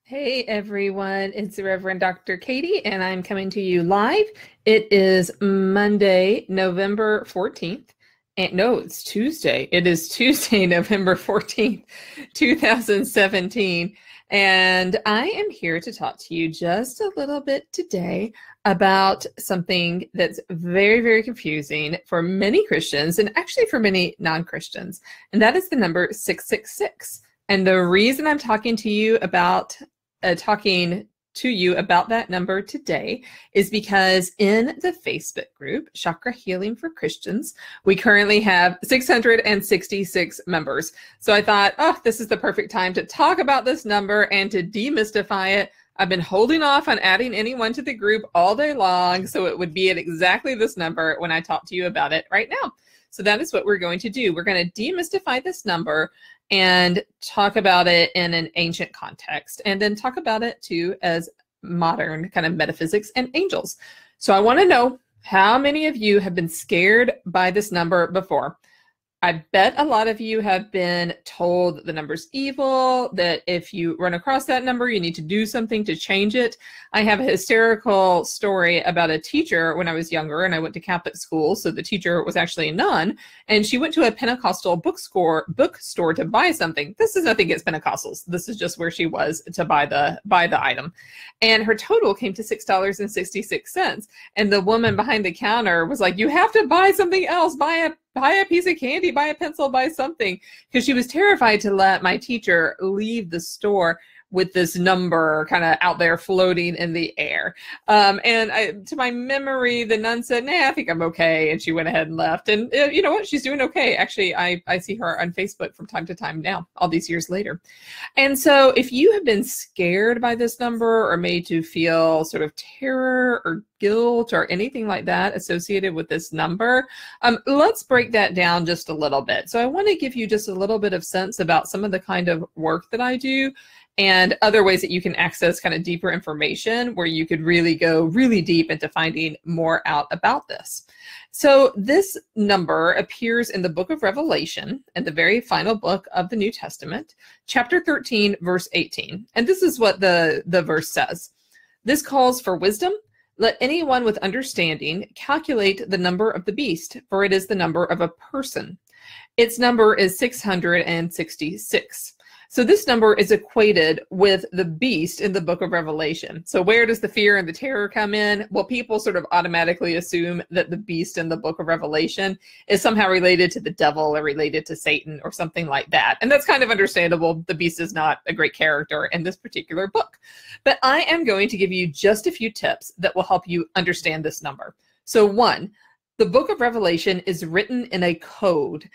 Hey everyone, it's Reverend Dr. Katie, and I'm coming to you live. It is Monday, November 14th. And no, it's Tuesday. It is Tuesday, November 14th, 2017. And I am here to talk to you just a little bit today about something that's very, very confusing for many Christians and actually for many non-Christians. And that is the number 666. And the reason I'm talking to you about that number today is because in the Facebook group, Chakra Healing for Christians, we currently have 666 members. So I thought, oh, this is the perfect time to talk about this number and to demystify it. I've been holding off on adding anyone to the group all day long, so it would be at exactly this number when I talk to you about it right now. So that is what we're going to do. We're going to demystify this number and talk about it in an ancient context, and then talk about it too as modern kind of metaphysics and angels. So I want to know how many of you have been scared by this number before. I bet a lot of you have been told the number's evil, that if you run across that number, you need to do something to change it. I have a hysterical story about a teacher when I was younger, and I went to Catholic school, so the teacher was actually a nun, and she went to a Pentecostal bookstore to buy something. This is nothing against Pentecostals. This is just where she was to buy the item. And her total came to $6.66. And the woman behind the counter was like, you have to buy something else, buy a piece of candy, buy a pencil, buy something, because she was terrified to let my teacher leave the store with this number kind of out there floating in the air. To my memory, the nun said, nah, I think I'm okay. And she went ahead and left. And you know what? She's doing okay. Actually, I see her on Facebook from time to time now, all these years later. And so if you have been scared by this number or made to feel sort of terror or guilt or anything like that associated with this number, let's break that down just a little bit. So I want to give you just a little bit of sense about some of the kind of work that I do and other ways that you can access kind of deeper information where you could really go really deep into finding more out about this. So this number appears in the book of Revelation, in the very final book of the New Testament, chapter 13, verse 18. And this is what the verse says. This calls for wisdom. Let anyone with understanding calculate the number of the beast, for it is the number of a person. Its number is 666. So this number is equated with the beast in the book of Revelation. So where does the fear and the terror come in? Well, people sort of automatically assume that the beast in the book of Revelation is somehow related to the devil or related to Satan or something like that. And that's kind of understandable. The beast is not a great character in this particular book. But I am going to give you just a few tips that will help you understand this number. So one, the book of Revelation is written in a code.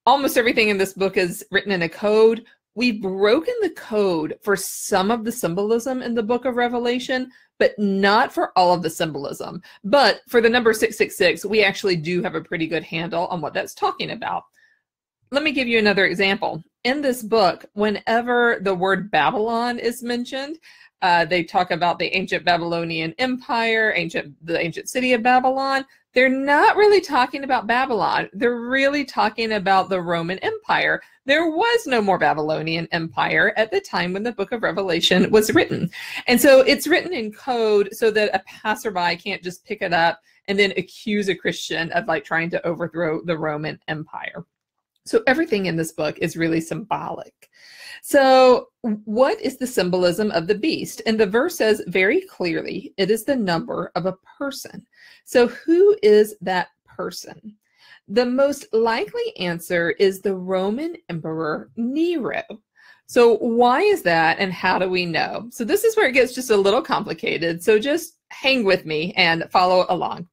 Almost everything in this book is written in a code. We've broken the code for some of the symbolism in the book of Revelation, but not for all of the symbolism. But for the number 666, we actually do have a pretty good handle on what that's talking about. Let me give you another example. In this book, whenever the word Babylon is mentioned, they talk about the ancient Babylonian Empire, the ancient city of Babylon. They're not really talking about Babylon. They're really talking about the Roman Empire. There was no more Babylonian Empire at the time when the book of Revelation was written. And so it's written in code so that a passerby can't just pick it up and then accuse a Christian of like trying to overthrow the Roman Empire. So everything in this book is really symbolic. So what is the symbolism of the beast? And the verse says very clearly, it is the number of a person. So who is that person? The most likely answer is the Roman Emperor Nero. So why is that and how do we know? So this is where it gets just a little complicated. So just hang with me and follow along.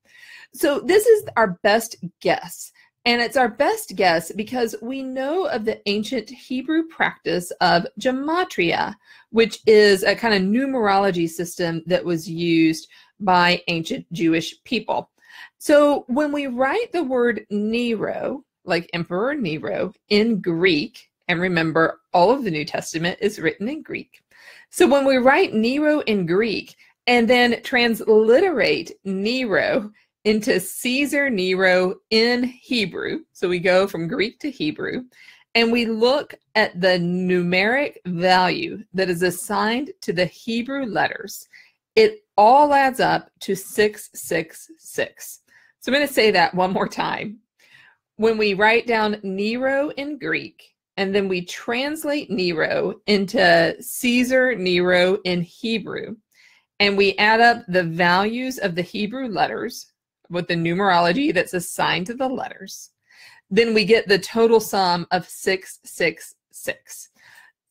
So this is our best guess. And it's our best guess because we know of the ancient Hebrew practice of gematria, which is a kind of numerology system that was used by ancient Jewish people. So when we write the word Nero, like Emperor Nero, in Greek, and remember, all of the New Testament is written in Greek. So when we write Nero in Greek and then transliterate Nero into Caesar Nero in Hebrew, so we go from Greek to Hebrew, and we look at the numeric value that is assigned to the Hebrew letters, it all adds up to 666. So I'm going to say that one more time. When we write down Nero in Greek, and then we translate Nero into Caesar Nero in Hebrew, and we add up the values of the Hebrew letters with the numerology that's assigned to the letters, then we get the total sum of 666.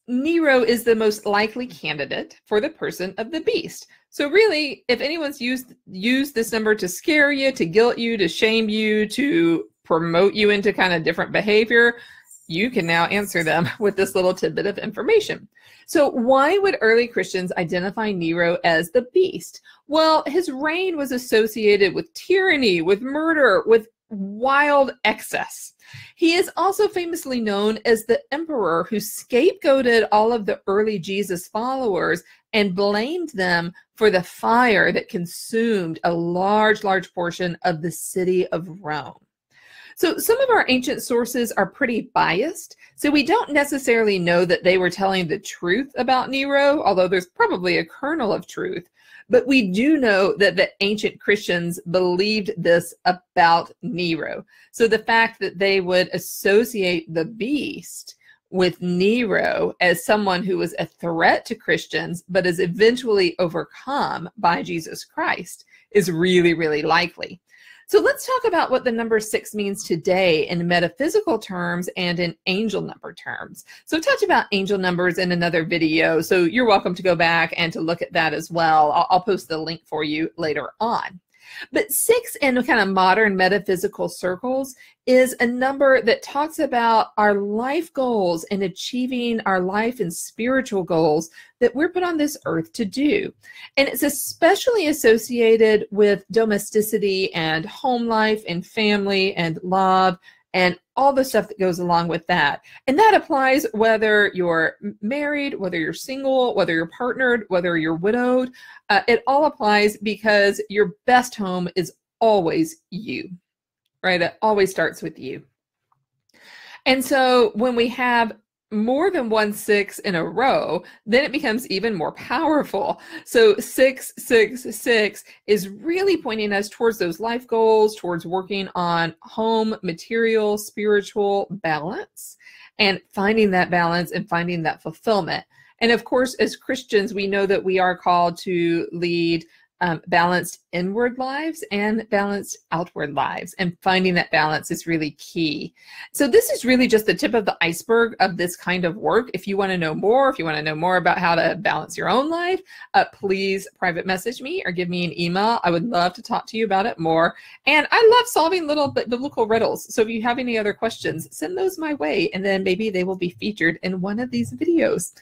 Nero is the most likely candidate for the person of the beast. So really, if anyone's used this number to scare you, to guilt you, to shame you, to promote you into kind of different behavior, you can now answer them with this little tidbit of information. So why would early Christians identify Nero as the beast? Well, his reign was associated with tyranny, with murder, with wild excess. He is also famously known as the emperor who scapegoated all of the early Jesus followers and blamed them for the fire that consumed a large portion of the city of Rome. So some of our ancient sources are pretty biased, so we don't necessarily know that they were telling the truth about Nero, although there's probably a kernel of truth. But we do know that the ancient Christians believed this about Nero. So the fact that they would associate the beast with Nero as someone who was a threat to Christians, but is eventually overcome by Jesus Christ, is really, really likely. So let's talk about what the number 6 means today in metaphysical terms and in angel number terms. So I've talked about angel numbers in another video, so you're welcome to go back and to look at that as well. I'll post the link for you later on. But 6 in kind of modern metaphysical circles is a number that talks about our life goals and achieving our life and spiritual goals that we're put on this earth to do. And it's especially associated with domesticity and home life and family and love and all the stuff that goes along with that. And that applies whether you're married, whether you're single, whether you're partnered, whether you're widowed. It all applies because your best home is always you, right? It always starts with you. And so when we have more than 1 6 in a row, then it becomes even more powerful. So 666 is really pointing us towards those life goals, towards working on home, material, spiritual balance, and finding that balance and finding that fulfillment. And of course, as Christians, we know that we are called to lead balanced inward lives and balanced outward lives, and finding that balance is really key. So this is really just the tip of the iceberg of this kind of work. If you want to know more, if you want to know more about how to balance your own life, please private message me or give me an email. I would love to talk to you about it more. And I love solving little biblical riddles. So if you have any other questions, send those my way, and then maybe they will be featured in one of these videos.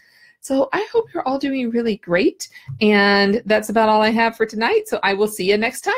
So I hope you're all doing really great. And that's about all I have for tonight. So I will see you next time.